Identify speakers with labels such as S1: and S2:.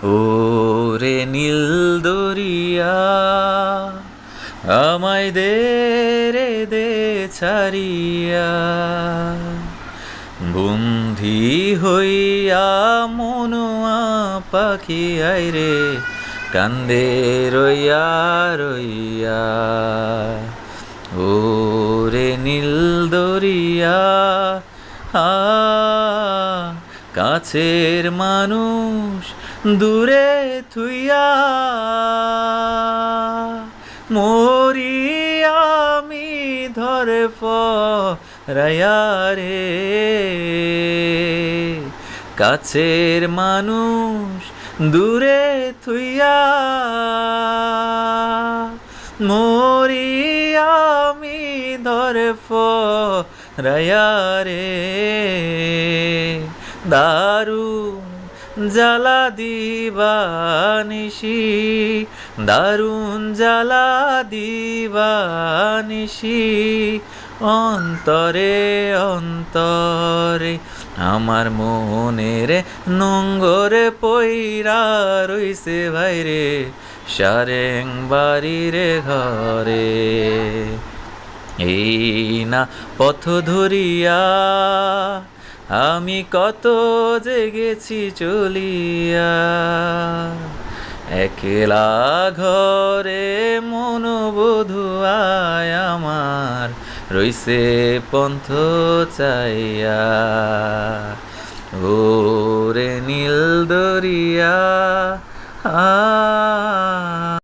S1: ও রে নীল দরিয়া, আমায় দে রে দে ছাড়িয়া, বন্ধি হইয়া মনুয়া পাখি আয় রে কান্দে রইয়া রইয়া। ও রে নীল দরিয়া, আ কাছের মানুষ দূরে থুইয়া, মরি আমি ধরে পরাইয়া রে। কাছের মানুষ দূরে থুইয়া, মরি আমি ধরে পরাইয়া রে। দারুণ জ্বালা দিবানিশি, দারুণ জ্বালা দিবানিশি, অন্তরে অন্তরে আমার মনের নোঙ্গরে পইরা রইছে ভাইরে সারেং বাড়ির ঘরে। এই না পথ ধরিয়া আমি কত জেগেছি চলিয়া, একলা ঘরে মনোবধূ আয় আমার রইছে পন্থ চাইয়া। ও রে নীল দরিয়া, আ